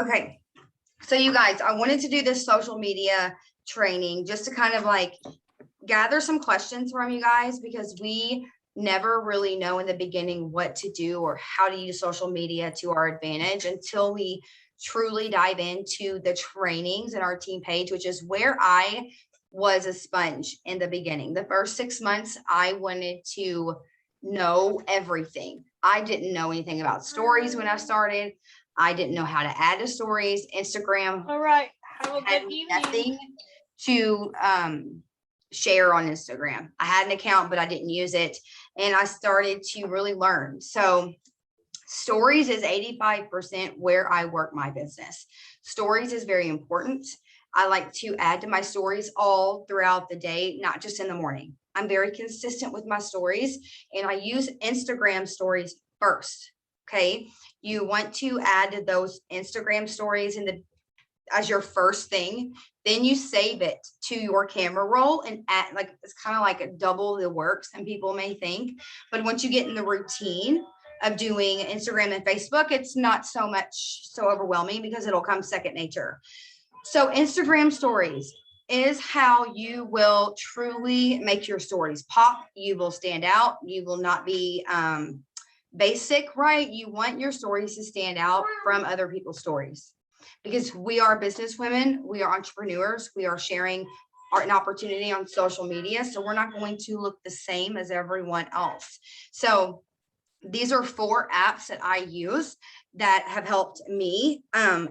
Okay. So you guys, I wanted to do this social media training just to kind of like gather some questions from you guys, because we never really know in the beginning what to do or how to use social media to our advantage until we truly dive into the trainings in our team page, which is where I was a sponge in the beginning. The first 6 months, I wanted to know everything. I didn't know anything about stories when I started. I didn't know how to add to stories. Instagram All right. Have a had good evening. nothing to share on Instagram. I had an account, but I didn't use it. And I started to really learn. So stories is 85% where I work my business. Stories is very important. I like to add to my stories all throughout the day, not just in the morning. I'm very consistent with my stories, and I use Instagram stories first. Okay. You want to add those Instagram stories as your first thing, then you save it to your camera roll and add, like, it's kind of like double the work, some people may think. But once you get in the routine of doing Instagram and Facebook, it's not so overwhelming because it'll come second nature. So Instagram stories is how you will truly make your stories pop. You will stand out. You will not be basic, right? You want your stories to stand out from other people's stories, because we are business women, we are entrepreneurs, we are sharing an opportunity on social media. So we're not going to look the same as everyone else. So these are 4 apps that I use that have helped me,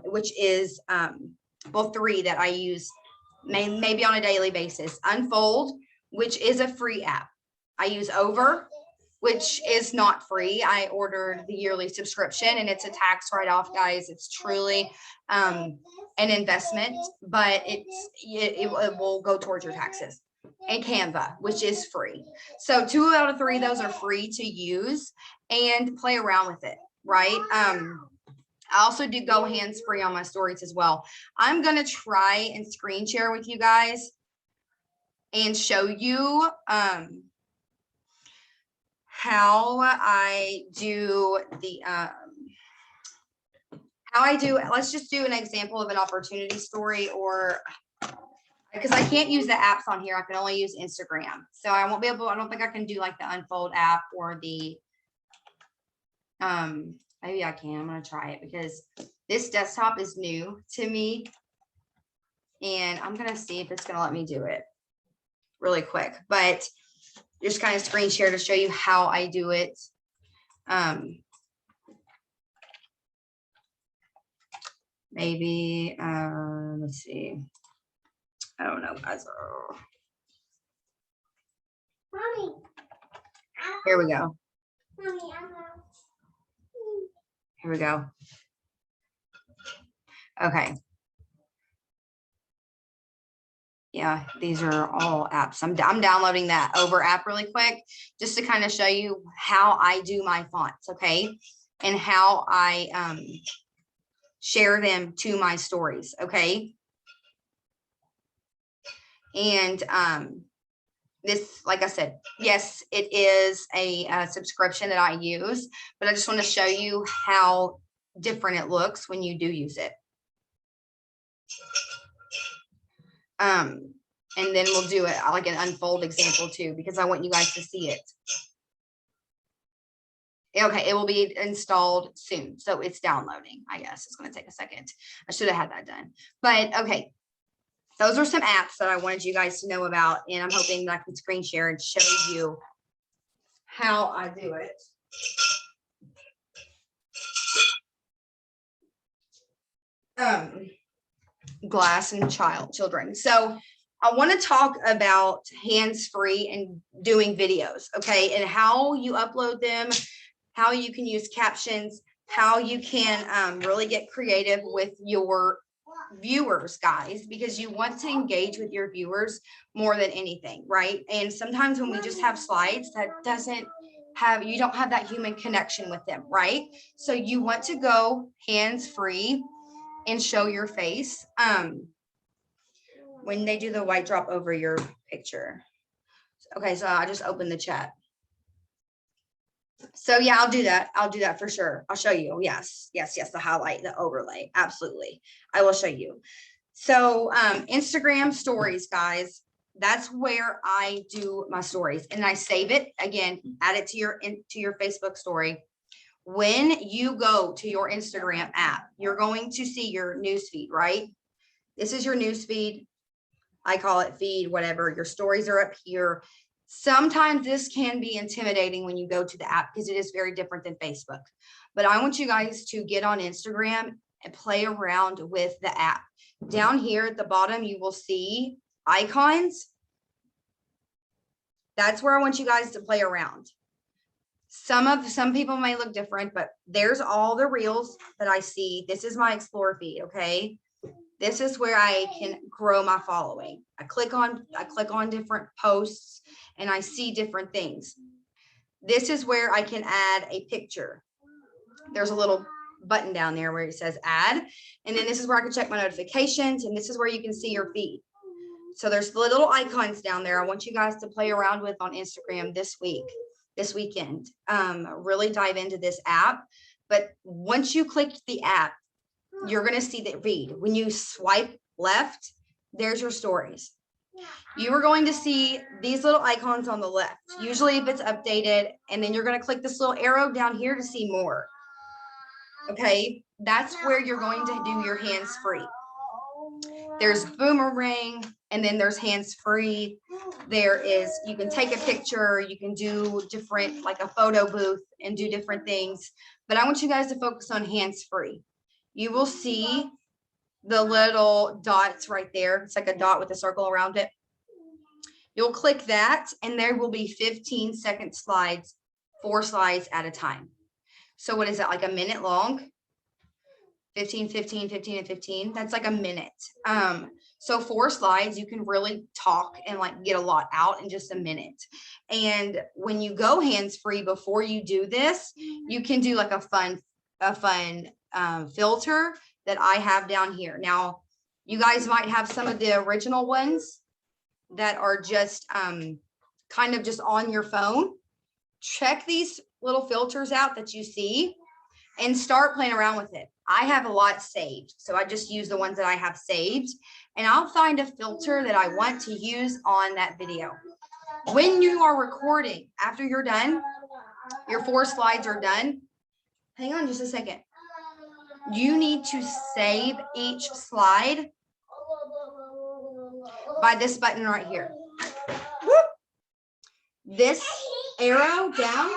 which is, 3 that I use maybe on a daily basis. Unfold, which is a free app. I use Over, which is not free. I ordered the yearly subscription, and it's a tax write-off, guys. It's truly an investment, but it will go towards your taxes. And Canva, which is free. So 2 out of 3 of those are free to use and play around with it, right? I also do go hands-free on my stories as well. I'm going to try and screen share with you guys and show you how I do let's just do an example of an opportunity story, or because I can't use the apps on here. I can only use Instagram. So I won't be able, I don't think I can do like the Unfold app or the, maybe I can. I'm going to try it because this desktop is new to me, and I'm going to see if it's going to let me do it really quick, but just kind of screen share to show you how I do it. Maybe, let's see. I don't know, guys. Mommy, Here we go. Mommy, Here we go. Okay. Yeah, these are all apps. I'm downloading that Over app really quick just to kind of show you how I do my fonts, okay? And how I share them to my stories, okay? And this, like I said, yes, it is a subscription that I use, but I just want to show you how different it looks when you do use it. And then we'll do it like an Unfold example too, because I want you guys to see it. Okay, it will be installed soon. So it's downloading. I guess it's going to take a second. I should have had that done. But okay, those are some apps that I wanted you guys to know about. And I'm hoping that I can screen share and show you how I do it. Glass and children. So I want to talk about hands-free and doing videos, okay, and how you upload them, how you can use captions, how you can really get creative with your viewers, guys, because you want to engage with your viewers more than anything, right? And sometimes when we just have slides, that doesn't have, you don't have that human connection with them, right? So you want to go hands-free and show your face when they do the white drop over your picture. Okay, so I just opened the chat. So yeah, I'll do that. I'll do that for sure. I'll show you. Yes, yes, yes. The highlight, the overlay. Absolutely. I will show you. So Instagram stories, guys. That's where I do my stories, and I save it again, add it to your Facebook story. When you go to your Instagram app, you're going to see your news feed, right? This is your news feed. I call it feed, whatever. Your stories are up here. Sometimes this can be intimidating when you go to the app because it is very different than Facebook. But I want you guys to get on Instagram and play around with the app. Down here at the bottom, you will see icons. That's where I want you guys to play around. Some people may look different, but there's all the reels that I see. This is my explore feed, okay? This is where I can grow my following. I click on different posts and I see different things. This is where I can add a picture. There's a little button down there where it says add. And then this is where I can check my notifications, and this is where you can see your feed. So there's the little icons down there. I want you guys to play around with on Instagram this weekend. Really dive into this app. But once you click the app, you're going to see the feed. When you swipe left, there's your stories. You are going to see these little icons on the left, usually if it's updated, and then you're going to click this little arrow down here to see more. Okay, that's where you're going to do your hands-free. There's boomerang, and then there's hands-free. You can take a picture, you can do different, like a photo booth and do different things. But I want you guys to focus on hands-free. You will see the little dots right there. It's like a dot with a circle around it. You'll click that, and there will be 15-second slides, 4 slides at a time. So what is that, like a minute long? 15, 15, 15, and 15. That's like a minute. So 4 slides, you can really talk and like get a lot out in just a minute. And when you go hands-free before you do this, you can do like a fun filter that I have down here. Now, you guys might have some of the original ones that are just kind of just on your phone. Check these little filters out that you see and start playing around with it. I have a lot saved, so I just use the ones that I have saved, and I'll find a filter that I want to use on that video. When you are recording, after you're done, your 4 slides are done. Hang on just a second. You need to save each slide by this button right here. This arrow down,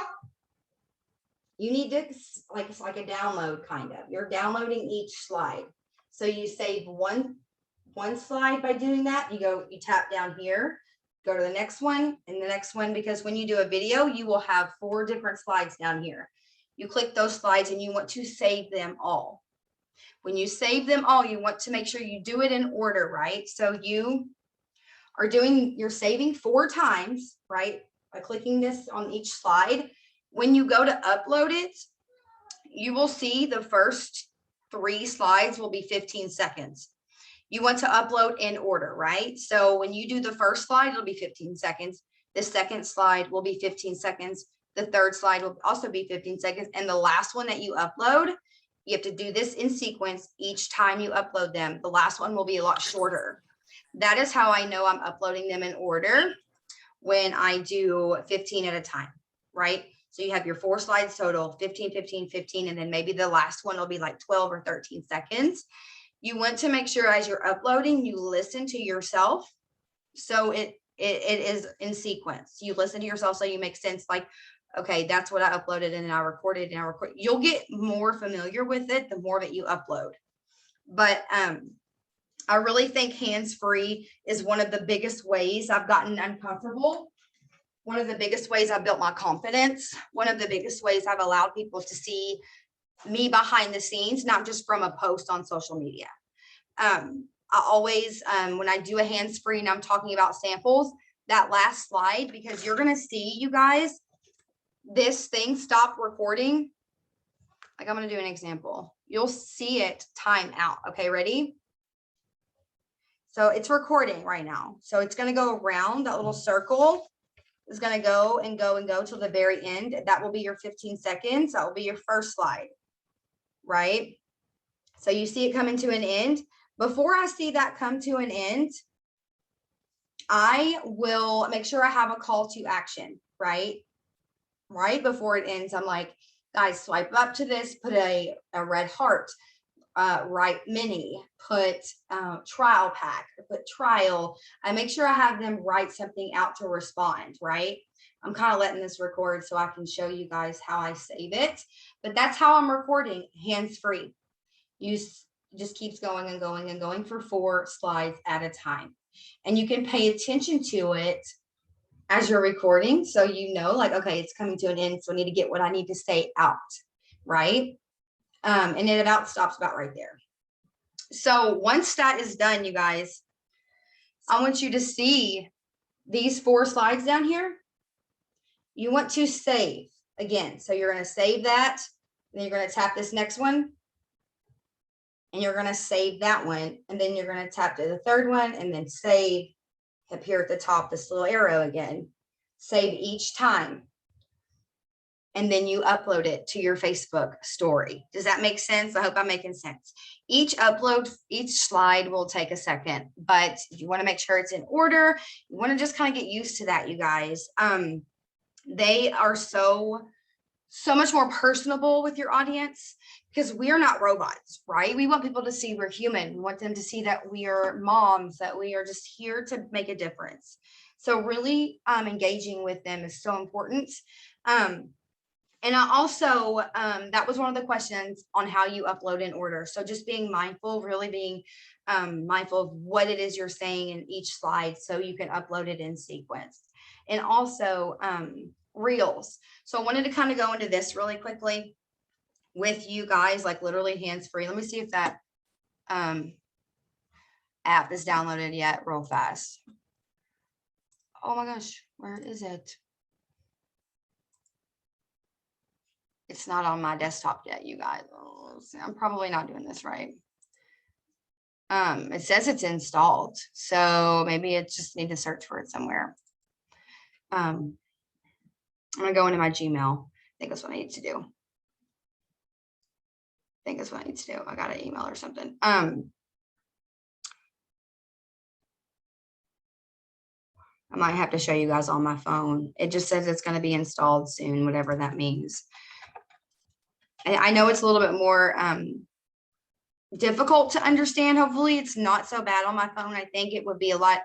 you need to, it's like a download kind of. You're downloading each slide. So you save one slide by doing that. You tap down here, go to the next one and the next one, because when you do a video, you will have 4 different slides down here. You click those slides and you want to save them all. When you save them all, you want to make sure you do it in order, right? So you're saving 4 times, right? By clicking this on each slide. When you go to upload it, you will see the first 3 slides will be 15 seconds. You want to upload in order, right? So when you do the first slide, it'll be 15 seconds. The second slide will be 15 seconds. The third slide will also be 15 seconds. And the last one that you upload, you have to do this in sequence each time you upload them. The last one will be a lot shorter. That is how I know I'm uploading them in order when I do 15 at a time, right? So you have your 4 slides total, 15, 15, 15, and then maybe the last one will be like 12 or 13 seconds. You want to make sure as you're uploading, you listen to yourself. So it is in sequence. You listen to yourself so you make sense, like, okay, that's what I uploaded and then I recorded and I record. You'll get more familiar with it the more that you upload. But I really think hands-free is one of the biggest ways I've gotten uncomfortable. One of the biggest ways I've built my confidence. One of the biggest ways I've allowed people to see me behind the scenes, not just from a post on social media. I always, when I do a hands-free and I'm talking about samples, that last slide, because you're going to see, you guys, this thing stop recording. Like, I'm going to do an example. You'll see it time out. Okay, ready? So it's recording right now. So it's going to go around that little circle. is going to go and go and go till the very end. That will be your 15 seconds. That will be your first slide, right? So you see it coming to an end. Before I see that come to an end, I will make sure I have a call to action, right? Right before it ends, I'm like, guys, swipe up to this, put a red heart, write mini, put trial pack, put trial. I make sure I have them write something out to respond, right? I'm kind of letting this record so I can show you guys how I save it, but that's how I'm recording, hands-free. Just keeps going and going and going for 4 slides at a time. And you can pay attention to it as you're recording. So you know, like, okay, it's coming to an end. So I need to get what I need to say out, right? And it about stops about right there. So once that is done, you guys, I want you to see these 4 slides down here. You want to save again. So you're going to save that. Then you're going to tap this next one. And you're going to save that one. And then you're going to tap to the third one and then save up here at the top, this little arrow again. Save each time. And then you upload it to your Facebook story. Does that make sense? I hope I'm making sense. Each slide will take a second, but you want to make sure it's in order. You want to just kind of get used to that, you guys. They are so much more personable with your audience because we are not robots, right? We want people to see we're human. We want them to see that we are moms, that we are just here to make a difference. So really engaging with them is so important. And I also, that was one of the questions on how you upload in order. So just being mindful, really being mindful of what it is you're saying in each slide so you can upload it in sequence. And also reels. So I wanted to kind of go into this really quickly with you guys, like literally hands-free. Let me see if that app is downloaded yet real fast. Oh my gosh, where is it? It's not on my desktop yet, you guys. Oh, I'm probably not doing this right. It says it's installed, so maybe it just need to search for it somewhere. I'm gonna go into my Gmail. I think that's what I need to do. I got an email or something. I might have to show you guys on my phone. It just says it's going to be installed soon, whatever that means. And I know it's a little bit more difficult to understand. Hopefully it's not so bad on my phone. I think it would be a lot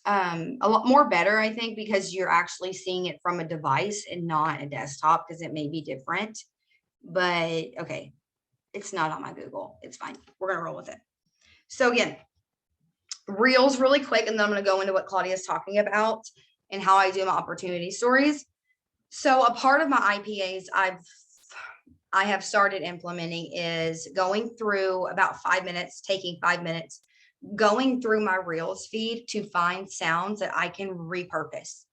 more better, I think, because you're actually seeing it from a device and not a desktop, because it may be different. But okay, it's not on my Google. It's fine. We're going to roll with it. So again, reels really quick, and then I'm going to go into what Claudia is talking about and how I do my opportunity stories. So a part of my IPAs I have started implementing is going through about 5 minutes, taking 5 minutes, going through my reels feed to find sounds that I can repurpose,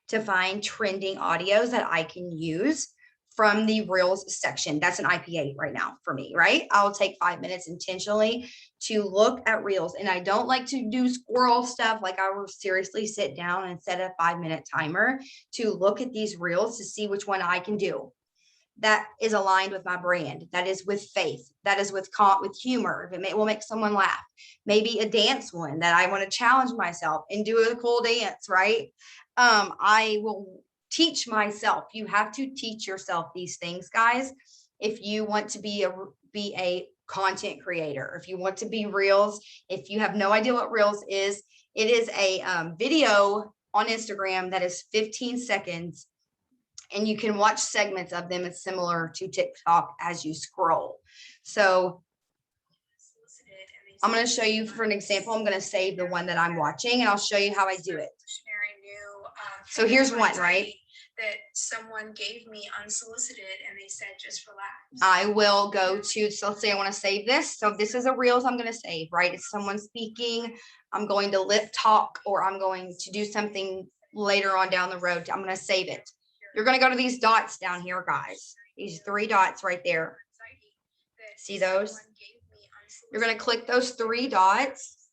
to find trending audios that I can use from the reels section. That's an IPA right now for me, right? I'll take 5 minutes intentionally to look at reels. And I don't like to do squirrel stuff. Like I will seriously sit down and set a 5-minute timer to look at these reels to see which one I can do that is aligned with my brand, that is with faith, that is with humor, if it will make someone laugh. Maybe a dance one that I want to challenge myself and do a cool dance, right? I will teach myself. You have to teach yourself these things, guys. If you want to be a content creator, if you want to be reels, if you have no idea what reels is, it is a video on Instagram that is 15 seconds. And you can watch segments of them. It's similar to TikTok as you scroll. So I'm going to show you for an example. I'm going to save the one that I'm watching and I'll show you how I do it. So here's one, right? That someone gave me unsolicited and they said, just relax. I will go to, so let's say I want to save this. So this is a reels I'm going to save, right? It's someone speaking. I'm going to lip talk, or I'm going to do something later on down the road. I'm going to save it. You're going to go to these dots down here, guys. These 3 dots right there. See those? You're going to click those 3 dots.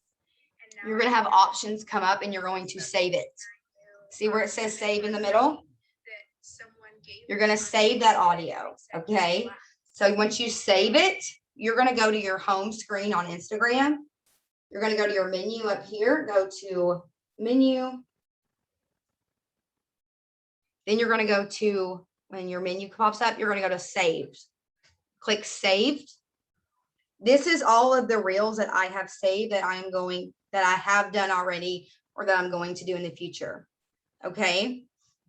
You're going to have options come up and you're going to save it. See where it says save in the middle? That someone gave You're me going to save that audio. unsolicited and they said just Okay. relax. So once you save it, you're going to go to your home screen on Instagram. You're going to go to your menu up here, go to menu. Then you're going to go to, when your menu pops up, you're going to go to saved. Click saved. This is all of the reels that I have saved that I have done already or that I'm going to do in the future. Okay.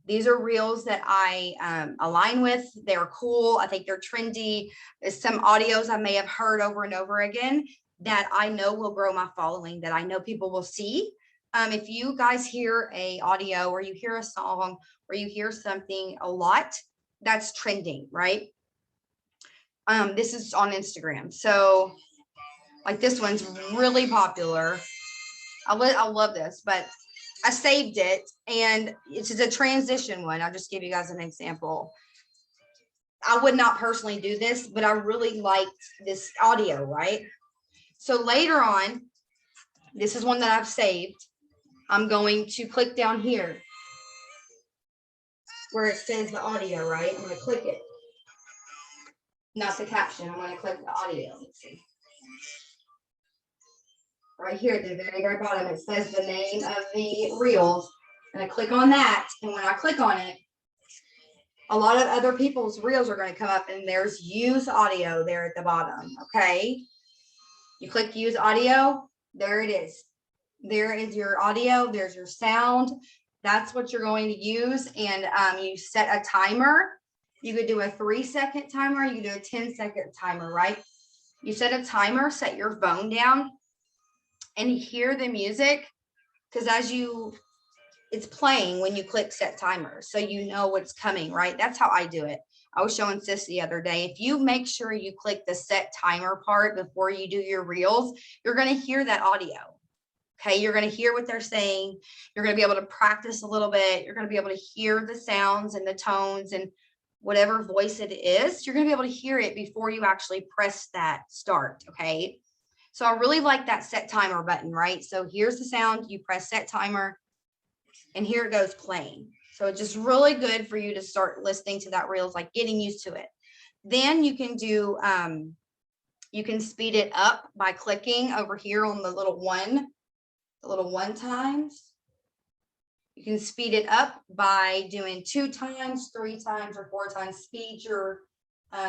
These are reels that I align with. They're cool. I think they're trendy. There's some audios I may have heard over and over again that I know will grow my following, that I know people will see. If you guys hear a audio or you hear a song or you hear something a lot, that's trending, right? This is on Instagram. So like this one's really popular. I love this, but I saved it and it's just a transition one. I'll just give you guys an example. I would not personally do this, but I really liked this audio, right? So later on, this is one that I've saved. I'm going to click down here where it says the audio, right? I'm going to click it. Not the caption. I'm going to click the audio. Let's see. Right here at the very, very bottom, it says the name of the reels. And I click on that. And when I click on it, a lot of other people's reels are going to come up and there's use audio there at the bottom. Okay. You click use audio. There it is. There is your audio. There's your sound. That's what you're going to use. And you set a timer. You could do a 3-second timer. You could do a 10-second timer, right? You set a timer, set your phone down and hear the music. Because it's playing when you click set timer. So you know what's coming, right? That's how I do it. I was showing Sis the other day. If you make sure you click the set timer part before you do your reels, you're going to hear that audio. Okay. You're going to hear what they're saying. You're going to be able to practice a little bit. You're going to be able to hear the sounds and the tones and whatever voice it is. You're going to be able to hear it before you actually press that start. Okay. So I really like that set timer button, right? So here's the sound. You press set timer and here it goes playing. So it's just really good for you to start listening to that reels, like getting used to it. Then you can do, you can speed it up by clicking over here on the little one times. You can speed it up by doing 2 times, 3 times, or 4 times. Speed your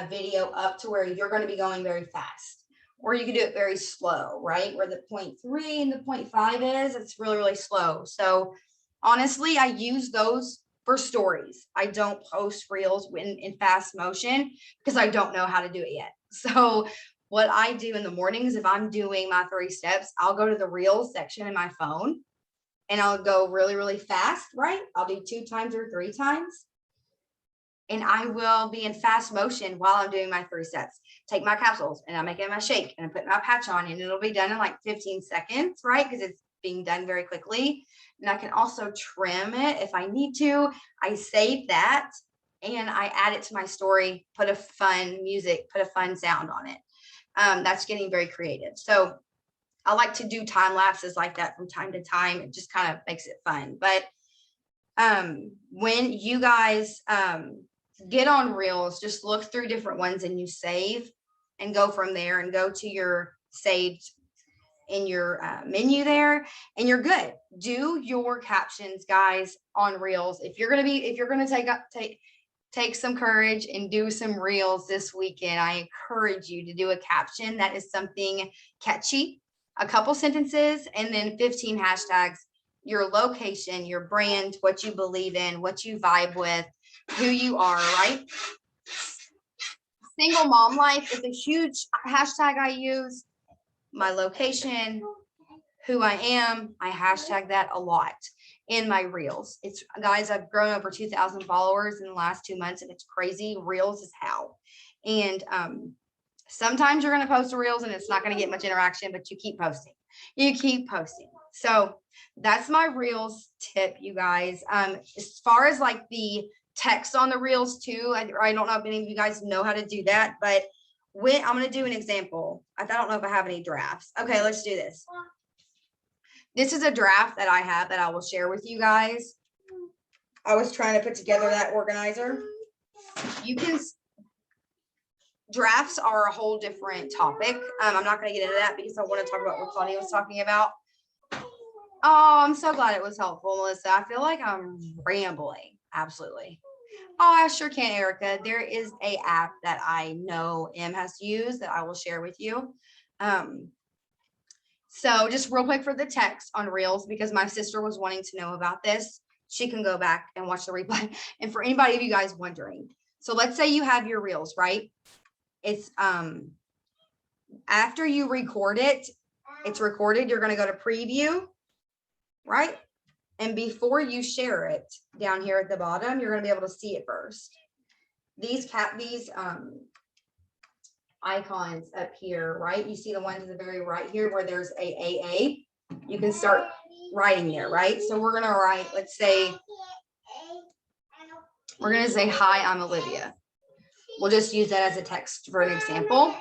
video up to where you're going to be going very fast. Or you can do it very slow, right? Where the 0.3 and the 0.5 is, it's really, really slow. So honestly, I use those for stories. I don't post reels in fast motion because I don't know how to do it yet. So what I do in the mornings, if I'm doing my 3 steps, I'll go to the reels section in my phone and I'll go really, really fast, right? I'll do 2 times or 3 times. And I will be in fast motion while I'm doing my 3 steps. Take my capsules and I'm making my shake and I put my patch on and it'll be done in like 15 seconds, right? Because it's being done very quickly. And I can also trim it if I need to. I save that and I add it to my story, put a fun music, put a fun sound on it. That's getting very creative. So I like to do time lapses like that from time to time. It just kind of makes it fun. But when you guys get on reels, just look through different ones and you save and go from there and go to your saved in your menu there and you're good. Do your captions, guys, on reels. If you're going to take some courage and do some reels this weekend, I encourage you to do a caption that is something catchy, a couple sentences, and then 15 hashtags, your location, your brand, what you believe in, what you vibe with, who you are, right? Single mom life is a huge hashtag I use. My location, who I am, I hashtag that a lot in my reels. It's, guys, I've grown over 2,000 followers in the last 2 months and it's crazy. Reels is how. And sometimes you're going to post a reels and it's not going to get much interaction, but you keep posting. You keep posting. So that's my reels tip, you guys. As far as like the text on the reels too, I don't know if any of you guys know how to do that, but I'm going to do an example. I don't know if I have any drafts. Okay, let's do this. This is a draft that I have that I will share with you guys. I was trying to put together that organizer. You can, drafts are a whole different topic. I'm not going to get into that because I want to talk about what Claudia was talking about. Oh, I'm so glad it was helpful, Melissa. I feel like I'm rambling. Absolutely. Oh, I sure can, Erica. There is a app that I know Em has used that I will share with you. So just real quick for the text on Reels, because my sister was wanting to know about this. She can go back and watch the replay. And for anybody of you guys wondering, so let's say you have your Reels, right? It's after you record it, it's recorded. You're going to go to preview, right? And before you share it down here at the bottom, you're going to be able to see it first. These icons up here, right? You see the one to the very right here where there's a AA. You can start writing there, right? So we're going to write, let's say, we're going to say, hi, I'm Olivia. We'll just use that as a text for an example.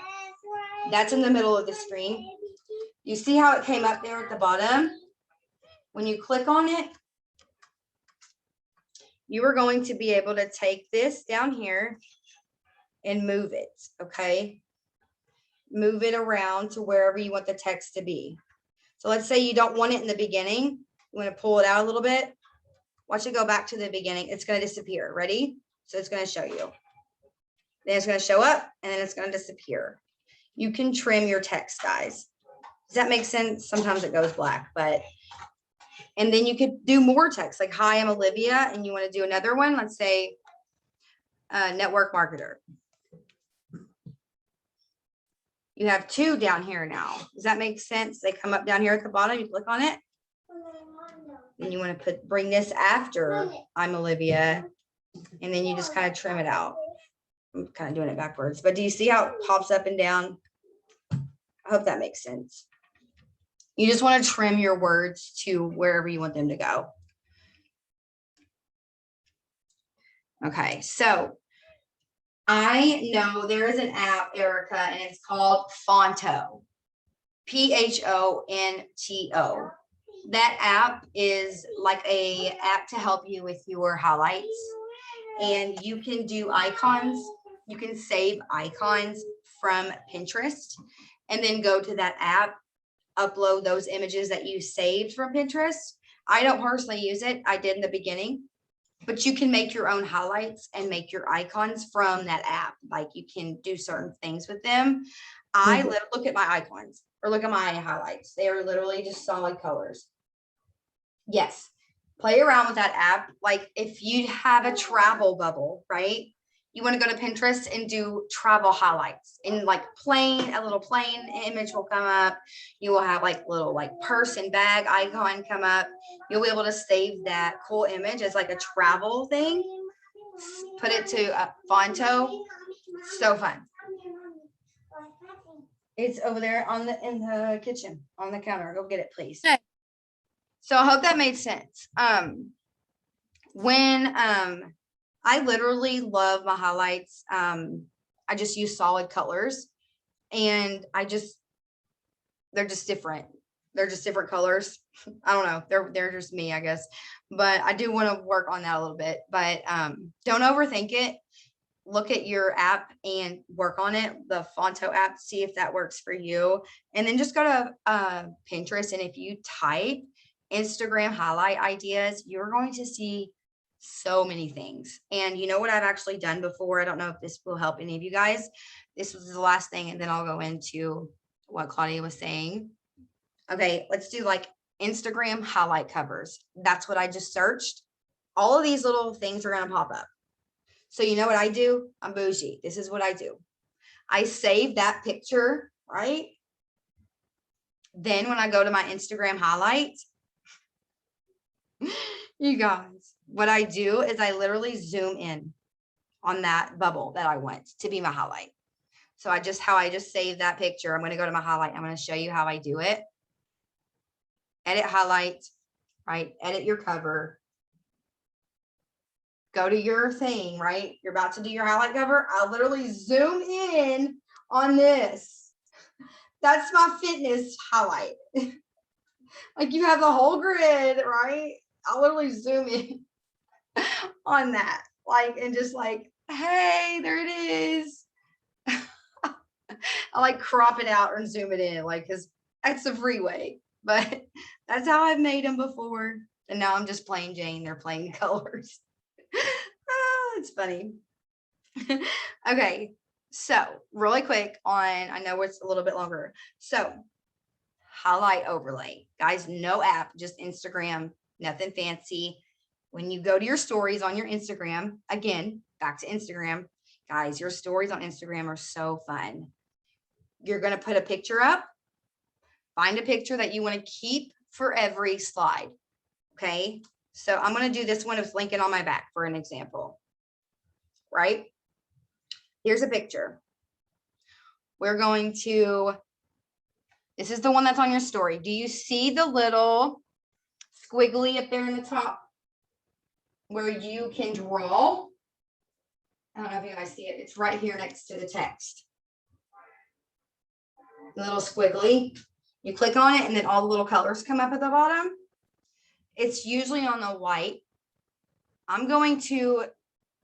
That's in the middle of the screen. You see how it came up there at the bottom? When you click on it, you are going to be able to take this down here and move it, okay? Move it around to wherever you want the text to be. So let's say you don't want it in the beginning. You want to pull it out a little bit. Watch it go back to the beginning. It's going to disappear. Ready? So it's going to show you. Then it's going to show up and then it's going to disappear. You can trim your text, guys. Does that make sense? Sometimes it goes black, but, and then you could do more text like, hi, I'm Olivia. And you want to do another one. Let's say network marketer. You have two down here now. Does that make sense? They come up down here at the bottom. You click on it. And you want to bring this after I'm Olivia. And then you just kind of trim it out. I'm kind of doing it backwards, but do you see how it pops up and down? I hope that makes sense. You just want to trim your words to wherever you want them to go. Okay, so I know there is an app, Erica, and it's called Fonto. Phonto. That app is like a app to help you with your highlights. And you can do icons. You can save icons from Pinterest and then go to that app, upload those images that you saved from Pinterest. I don't personally use it. I did in the beginning, but you can make your own highlights and make your icons from that app. Like you can do certain things with them. Look at my icons or look at my highlights. They are literally just solid colors. Yes. Play around with that app. Like if you have a travel bubble, right? You want to go to Pinterest and do travel highlights and like a little plane image will come up. You will have like little like purse and bag icon come up. You'll be able to save that cool image as like a travel thing. Put it to Fonto. So fun. It's over there in the kitchen on the counter. Go get it, please. Okay. So I hope that made sense. I literally love my highlights. I just use solid colors and they're just different. They're just different colors. I don't know. They're just me, I guess, but I do want to work on that a little bit, but don't overthink it. Look at your app and work on it, the Fonto app, see if that works for you. And then just go to Pinterest. And if you type Instagram highlight ideas, you're going to see so many things. And you know what I've actually done before? I don't know if this will help any of you guys. This was the last thing, and then I'll go into what Claudia was saying. Okay, let's do like Instagram highlight covers. That's what I just searched. All of these little things are going to pop up. So you know what I do? I'm bougie. This is what I do. I save that picture, right? Then when I go to my Instagram highlights, you guys, what I do is I literally zoom in on that bubble that I want to be my highlight. So I just save that picture. I'm going to go to my highlight. I'm going to show you how I do it. Edit highlight, right? Edit your cover. Go to your thing, right? You're about to do your highlight cover. I'll literally zoom in on this. That's my fitness highlight. Like you have the whole grid, right? I'll literally zoom in on that. Like, and just like, hey, there it is. I like crop it out and zoom it in, like, because that's the free way. But that's how I've made them before. And now I'm just plain Jane. They're plain colors. It's funny. Okay. So really quick on, I know it's a little bit longer. So highlight overlay. Guys, no app, just Instagram, nothing fancy. When you go to your stories on your Instagram, again, back to Instagram, guys, your stories on Instagram are so fun. You're going to put a picture up, find a picture that you want to keep for every slide. Okay. So I'm going to do this one of Lincoln on my back for an example, right? Here's a picture. We're going to, this is the one that's on your story. Do you see the little squiggly up there in the top where you can draw? I don't know if you guys see it. It's right here next to the text. The little squiggly. You click on it and then all the little colors come up at the bottom. It's usually on the white. I'm going to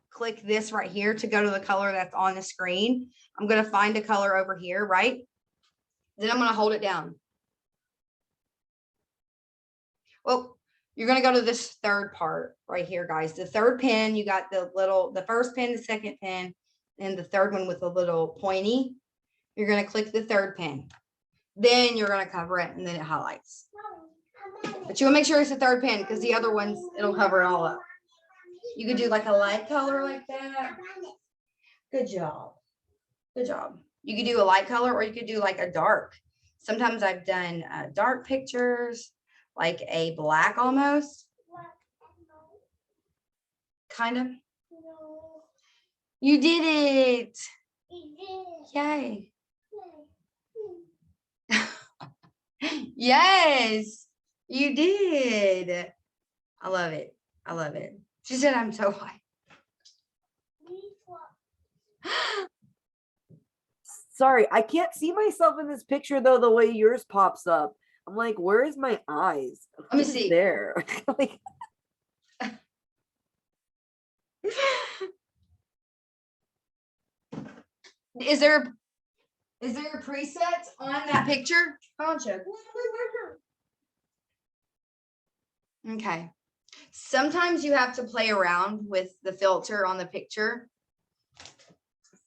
click this right here to go to the color that's on the screen. I'm going to find a color over here, right? Then I'm going to hold it down. Well, you're going to go to this third part right here, guys. The third pin, you got the first pin, the second pin, and the third one with a little pointy. You're going to click the third pin. Then you're going to cover it and then it highlights. But you want to make sure it's the third pin because the other ones, it'll cover it all up. You could do like a light color like that. Good job. Good job. You could do a light color or you could do like a dark. Sometimes I've done dark pictures, like a black almost. Kind of. You did it. Yay. Yes, you did. I love it. I love it. She said, I'm so high. Sorry, I can't see myself in this picture though, the way yours pops up. I'm like, where is my eyes? Let me Who's see. there. Like, Is there a preset on that picture? Okay. Sometimes you have to play around with the filter on the picture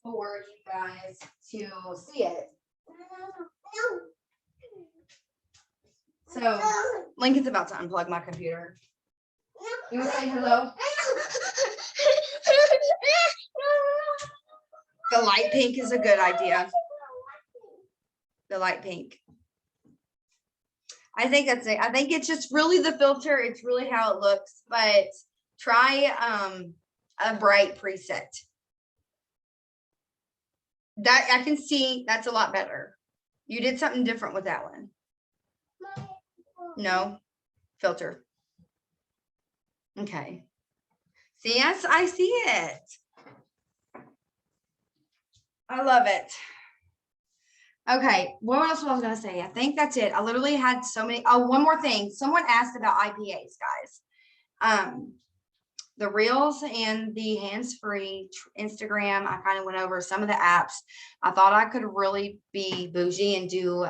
for you guys to see it. So Lincoln's about to unplug my computer. You want to say hello? The light pink is a good idea. The light pink. I think that's it. I think it's just really the filter. It's really how it looks, but try a bright preset. That I can see that's a lot better. You did something different with that one. No filter. Okay. See, yes, I see it. I love it. Okay, what else was I going to say? I think that's it. I literally had so many. Oh, one more thing. Someone asked about IPAs, guys. The Reels and the hands-free Instagram, I kind of went over some of the apps. I thought I could really be bougie and do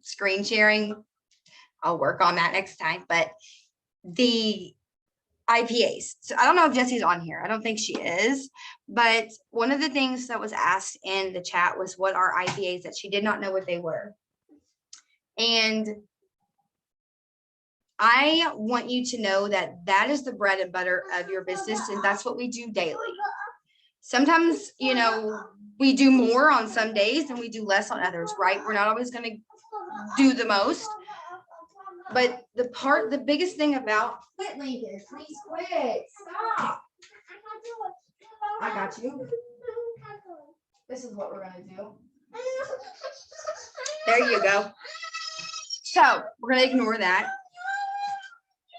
screen sharing. I'll work on that next time. But the IPAs. So I don't know if Jessie's on here. I don't think she is. But one of the things that was asked in the chat was what are IPAs, that she did not know what they were. And I want you to know that that is the bread and butter of your business, and that's what we do daily. Sometimes, you know, we do more on some days and we do less on others, right? We're not always going to do the most. But the biggest thing about quit, Lincoln, please quit. Stop. I got you. This is what we're gonna do. There you go. So we're gonna ignore that.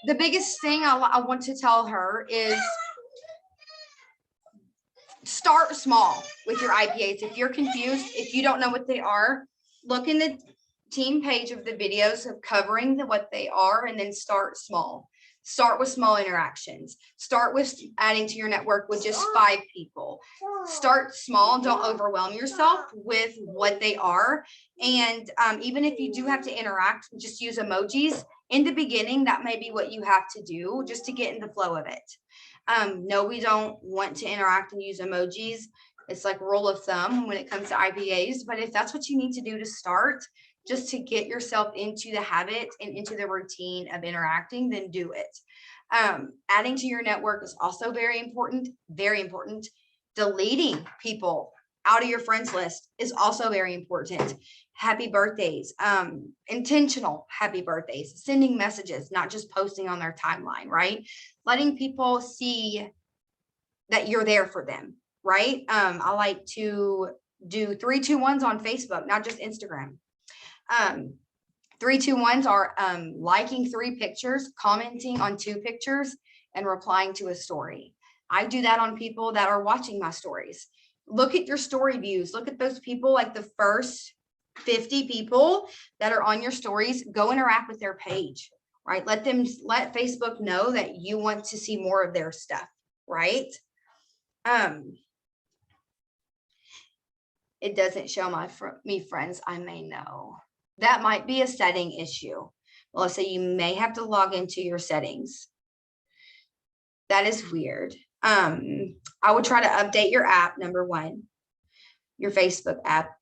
The biggest thing I want to tell her is start small with your IPAs. If you're confused, if you don't know what they are, look in the team page of the videos of covering what they are and then start small. Start with small interactions. Start with adding to your network with just 5 people. Start small. Don't overwhelm yourself with what they are. And even if you do have to interact, just use emojis. In the beginning, that may be what you have to do just to get in the flow of it. No, we don't want to interact and use emojis. It's like rule of thumb when it comes to IPAs. But if that's what you need to do to start, just to get yourself into the habit and into the routine of interacting, then do it. Adding to your network is also very important, very important. Deleting people out of your friends list is also very important. Happy birthdays, intentional happy birthdays, sending messages, not just posting on their timeline, right? Letting people see that you're there for them, right? I like to do 3-2-1s on Facebook, not just Instagram. 3-2-1s are liking 3 pictures, commenting on 2 pictures, and replying to a story. I do that on people that are watching my stories. Look at your story views. Look at those people, like the first 50 people that are on your stories. Go interact with their page, right? Let Facebook know that you want to see more of their stuff, right? It doesn't show me friends I may know. That might be a setting issue. Well, let's say you may have to log into your settings. That is weird. I would try to update your app, number 1, your Facebook app.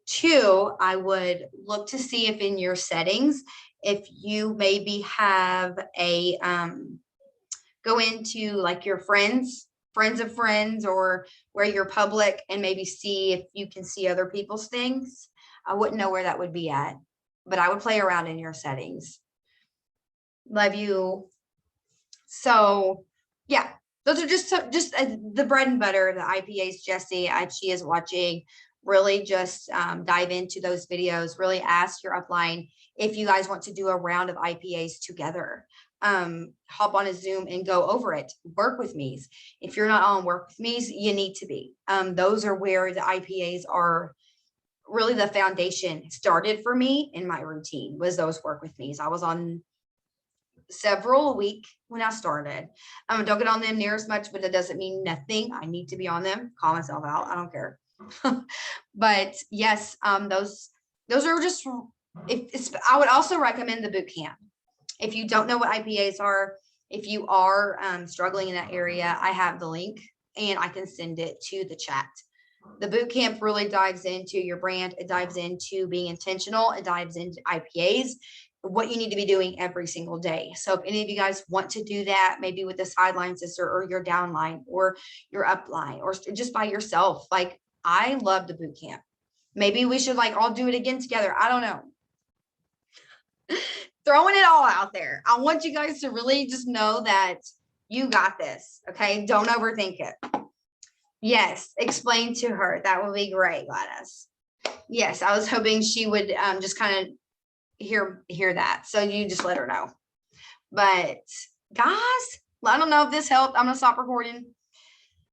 2, I would look to see if in your settings, if you maybe have a, go into like your friends of friends, or where you're public, and maybe see if you can see other people's things. I wouldn't know where that would be at, but I would play around in your settings. Love you. So yeah, those are just the bread and butter of the IPAs. Jesse, she is watching. Really just dive into those videos. Really ask your upline if you guys want to do a round of IPAs together. Hop on a Zoom and go over it. Work with me's. If you're not on work with me's, you need to be. Those are where the IPAs are really the foundation. Started for me in my routine was those work with me's. I was on several a week when I started. Don't get on them near as much, but it doesn't mean nothing. I need to be on them. Call myself out. I don't care. But yes, those are just, I would also recommend the boot camp. If you don't know what IPAs are, if you are struggling in that area, I have the link and I can send it to the chat. The boot camp really dives into your brand. It dives into being intentional. It dives into IPAs, what you need to be doing every single day. So if any of you guys want to do that, maybe with the sideline sister or your downline or your upline or just by yourself, like I love the boot camp. Maybe we should like all do it again together. I don't know. Throwing it all out there. I want you guys to really just know that you got this. Okay. Don't overthink it. Yes. Explain to her. That would be great, Gladys. Yes. I was hoping she would just kind of hear that. So you just let her know. But guys, I don't know if this helped. I'm going to stop recording.